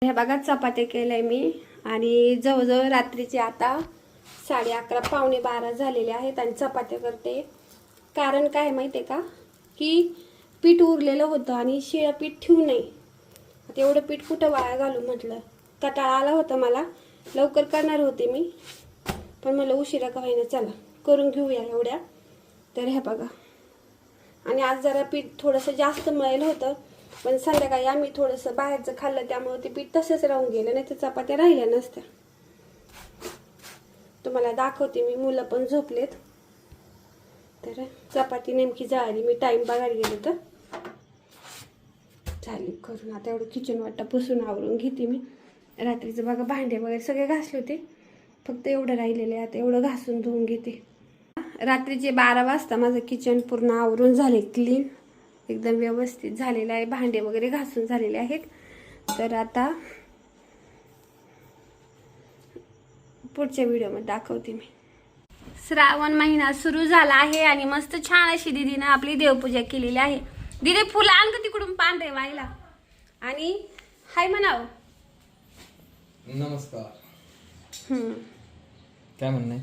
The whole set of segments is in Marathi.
हे बघा चपाती केलंय मी आणि जवळजवळ रात्रीचे आता 11:30 पावणे 12 झालेले आहेत आणि चपात्या करते. कारण काय माहिती आहे का की पीठ उरलेलं होतं आणि शिळं पीठ ठेवू नये. आता एवढं पीठ कुठं वाया घालू म्हटलं. कंटाळा आला होता मला. लवकर करणार होते मी पण मला उशिरा का होईना चला करून घेऊया एवढ्या. तर हे बघा आणि आज जरा पीठ थोडंसं जास्त मळेल होतं पण संध्याकाळी आम्ही थोडंसं बाहेरचं खाल्लं त्यामुळे ते पीठ तसंच राहून गेलं नाही तर चपात्या राहिल्या नसत्या. तुम्हाला दाखवते मी. मुलं पण झोपलेत. तर चपाती नेमकी जळाली. मी टाइम बघायला गेले तर झाली करून. आता एवढं किचन वाटा पुसून आवरून घेते मी. रात्रीचं बघा भांडे वगैरे सगळे घासले होते फक्त एवढं राहिलेलं आहे. आता एवढं घासून धुवून घेते. रात्रीचे 12 वाजता माझं किचन पूर्ण आवरून झाले. क्लीन एकदम व्यवस्थित झालेलं आहे. भांडे वगैरे घासून झालेले आहेत. तर आता पुढच्या व्हिडिओमध्ये दाखवते मी. श्रावण महिना सुरू झाला आहे आणि मस्त छान अशी दीदीनं आपली देवपूजा केलेली आहे. दीदी फुलं आण का तिकडून पांढरे व्हायला आणि हाय म्हणावं. नमस्कार. काय म्हणणं?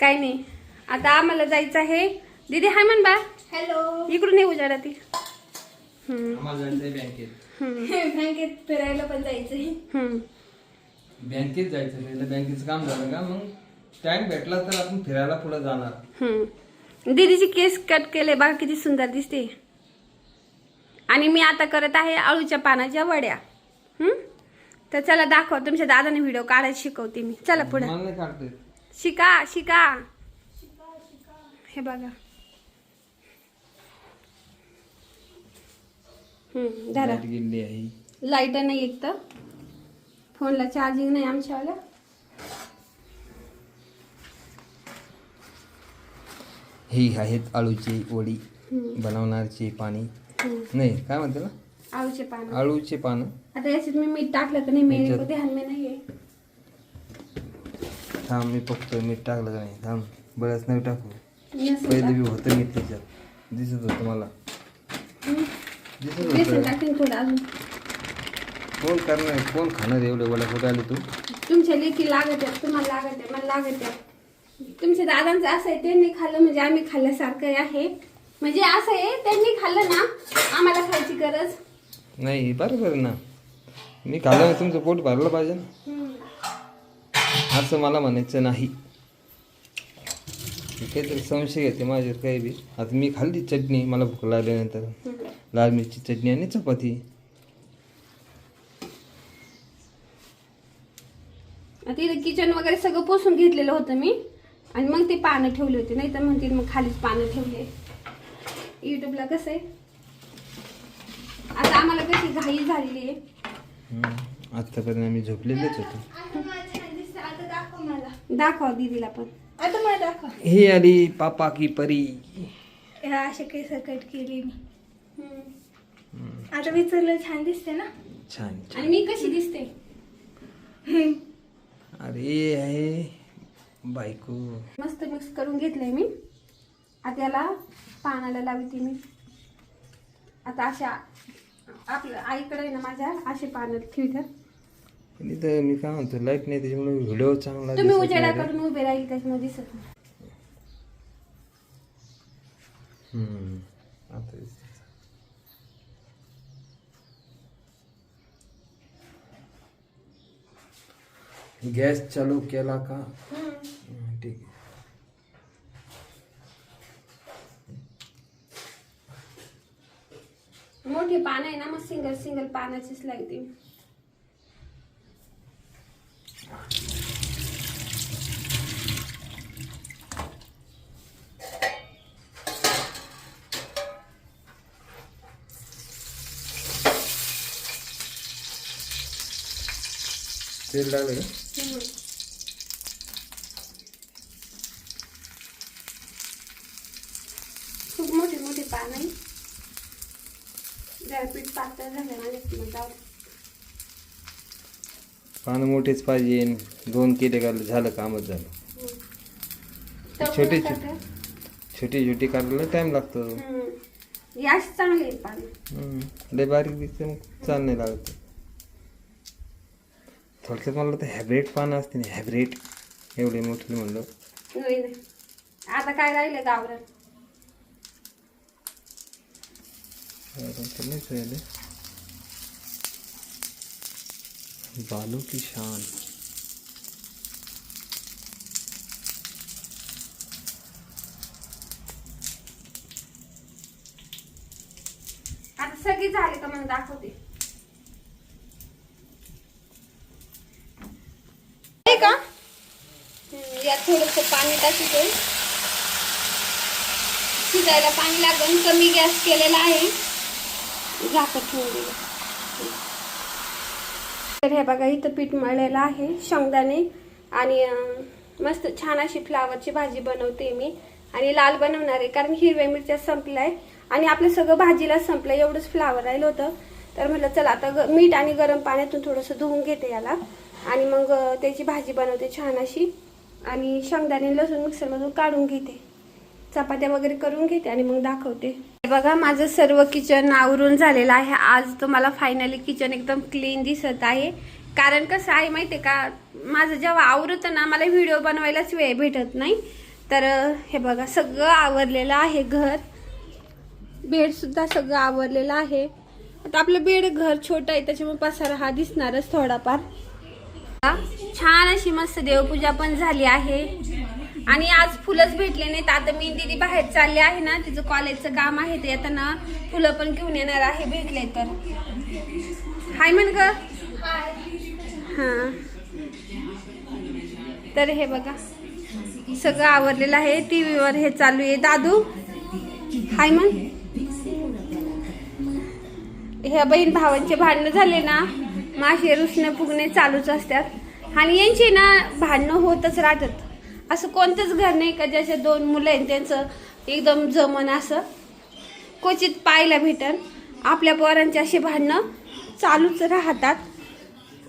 काय नाही. आता आम्हाला जायचं आहे. दीदी हाय म्हण बा. हॅलो. इकडून ये उजाडा ती. आम्हाला जायचंय बँकेत. बँकेत फिरायला पण जायचंय. बँकेत जायचं पहिलं. बँकेचं काम झालं का मग टाइम भेटला तर आपण फिरायला पुढे जाणार. दीदीची केस कट केले बघा किती सुंदर दिसते. आणि मी आता करत आहे आळूच्या पानाच्या वड्या. तर चला दाखवा. तुमच्या दादाने व्हिडिओ काढायला शिकवते मी. चला पुढे. मला नाही काढते. शिका शिका. हे बघा. धरा. लाईट गेली आहे. लाईट नाही एक तर फोनला चार्जिंग नाही आमच्यावाला. ही आहेत आळूची वडी बनवणारची पाणी नाही काय म्हणते ना आळूचे पान. आळूचे पानं. आता याच्यात मी मीठ टाकलं तर नाही. मेरे को ध्यान में नाहीये. थांब मी बघतो मीठ टाकलं का नाही. थांब बरंच नाही टाकू. बेसन पहिले बी होतं मीठ त्याच्यात दिसत होतं मला. दिसत होतं. टाकते थोडं अजून. कोण करणार कोण खाणार एवढे वड्या कुठे आले तू? तुमच्या लेकी लागत आहेत. तुम्हाला लागत आहे मला लागत आहे. तुमच्या दादांचं असं आहे त्यांनी खाल्लं म्हणजे आम्ही खाल्ल्यासारखं आहे. म्हणजे असं आहे त्यांनी खाल्लं ना आम्हाला खायची गरज नाही. बरोबर ना. मी खाल्लं तुमचं पोट भरलं पाहिजे ना. असं मला म्हणायचं नाही. काहीतरी संशय घेते माझ्यावर काही बी. आता मी खाल्ली चटणी मला भूक लागल्यानंतर. लाल मिरची चटणी आणि चपाती. तिथे किचन वगैरे सगळं पुसून घेतलेलं होतं मी आणि मग ते पानं ठेवले होते. नाही तर म्हणते मग खालीच पानं ठेवले. युट्यूबला कसं आहे आता आम्हाला कशी घाई झालेली आहे. आतापर्यंत आम्ही झोपलेलेच होतो. दाखवा दीदीला पण. आता मला दाखवा. ही आली पापा की परी. असे केस कट केली मी. आता विचारलं छान दिसते ना. छान. आणि मी कशी दिसते. अरे आहे बायको. मस्त मिक्स करून घेतलंय मी. आता याला पानाला लावते मी. आता अशा आपल्या आईकडे ना माझ्या असे पानं ठेवतात. इथं मी काय म्हणतो लाईट नाही त्याच्यामुळे व्हिडिओ चांगला तुम्ही उजेडा करून उभे राहील त्याच्यामध्ये दिसत नाही. आता गॅस चालू केला का? ठीक आहे. मोठी पानं आहे ना मग सिंगल सिंगल पानाचीच लागते. तेल लागलं का? खूप मोठी मोठी पान आहे. जरा पीठ पातळ झालं. पानं मोठेच पाहिजे. 2 केले का झालं कामच झालं. छोटे छोटी करायला टाइम लागतो. याच चांगले पान. लय बारीक दिसते मग चाल नाही लागत. थोडक्यात मला तर हॅब्रेट पानं असते ना, हॅब्रेट एवढे मोठे म्हणलं. नाही नाही, आता काय राहिलं गावरान. बालू की शान. आता सगळी झाली का मग दाखवते. का यात थोडंसं पाणी टाकते. शिजायला पाणी लागून कमी गॅस केलेला आहे. झाकण ठेवून दिलं. तर हे बघा इथं पीठ मळलेलं आहे. शेंगदाणे आणि मस्त छान अशी फ्लावरची भाजी बनवते मी. आणि लाल बनवणार आहे कारण हिरव्या मिरच्या संपलाय आणि आपलं सगळं भाजीला संपलं. एवढंच फ्लावर राहिलं होतं. तर म्हटलं चला आता मीठ आणि गरम पाण्यातून थोडंसं धुवून घेते याला आणि मग त्याची भाजी बनवते छान अशी. आणि शेंगदाणे लसूण मिक्सरमधून काढून घेते. चपात्या वगैरे करून घेते आणि मग दाखवते. बघा माझं सर्व किचन आवरून झालेलं आहे. आज तुम्हाला फायनली किचन एकदम क्लीन दिसत आहे. कारण कसं आहे माहितीये का, माझं जेव्हा आवरतं ना मला व्हिडिओ बनवायलाच वेळ भेटत नाही. तर हे बघा सगळं आवरलेलं आहे. घर बेड सुद्धा सगळं आवरलेलं आहे. आता आपलं बेड घर छोटं आहे त्याच्यामुळे पसारा हा दिसणारच थोडाफार. छान अशी मस्त देवपूजा पण झाली आहे. आणि आज फुलंच भेटले नाहीत. आता मी दीदी बाहेर चालले आहे ना, तिचं कॉलेजचं काम आहे ते आता ना फुलं पण घेऊन येणार आहे भेटले तर. हाय म्हण ग. हां तर हे बघा सगळं आवरलेलं आहे. टीव्हीवर हे चालू आहे. दादू हाय म्हण. ह्या बहीण भावांचे भांडणं झाले ना मासे रुसणे फुगणे चालूच असतात आणि यांची ना भांडणं होतच राहतात. असं कोणतंच घर नाही का ज्याचे दोन मुलं आहेत त्यांचं एकदम जमन असं क्वचित पाहायला भेटन. आपल्या पोरांचे असे भांडणं चालूच राहतात.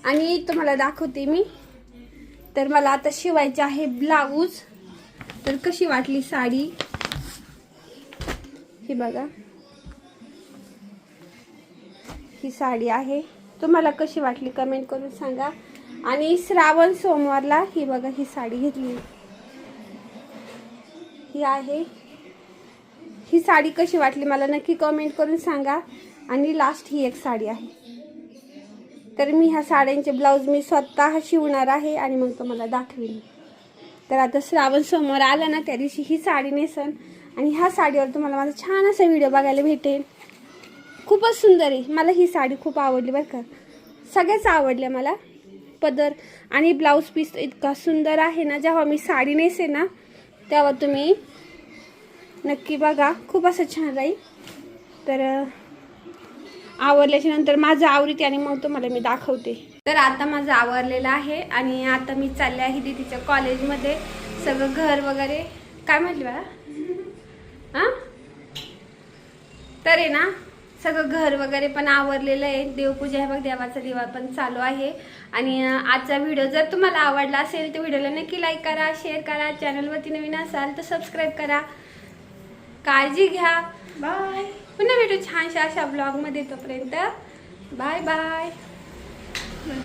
आणि तुम्हाला दाखवते मी. तर मला आता शिवायचे आहे ब्लाऊज. तर कशी वाटली साडी ही बघा. ही साडी आहे. तुम्हाला कशी वाटली कमेंट करून सांगा. आणि श्रावण सोमवारला ही बघा ही साडी घेतली. ही आहे. ही साडी कशी वाटली मला नक्की कमेंट करून सांगा. आणि लास्ट ही एक साडी आहे. तर मी ह्या साड्यांचे ब्लाऊज मी स्वतः शिवणार आहे आणि मग तुम्हाला दाखवेन. तर आता श्रावण सोमवार आला ना त्या दिवशी ही साडी नेसन आणि ह्या साडीवर तुम्हाला माझा छान असा व्हिडिओ बघायला भेटेल. खूपच सुंदर आहे. मला ही साडी खूप आवडली बरं का. सगळ्याच आवडल्या मला. पदर आणि ब्लाऊज पीस इतका सुंदर आहे ना. जेव्हा मी साडी नेसे ना तेव्हा तुम्ही नक्की बघा. खूप असं छान राहील. तर आवरल्याच्या नंतर माझं आवडते आणि मग तुम्हाला मी दाखवते. तर आता माझं आवरलेलं आहे आणि आता मी चालले आहे दीदीच्या कॉलेजमध्ये. सगळं घर वगैरे काय म्हटलं बा हां. तर आहे ना सगळं घर वगैरे पण आवरलेलं आहे. देवपूजा आहे बघ. देवाचा दिवा पण चालू आहे. आणि आजचा व्हिडिओ जर तुम्हाला आवडला असेल तर व्हिडिओला नक्की लाईक करा, शेअर करा. चॅनलवरती नवीन असाल तर सबस्क्राईब करा. काळजी घ्या. बाय. पुन्हा भेटू छानशा अशा ब्लॉगमध्ये. तोपर्यंत बाय बाय.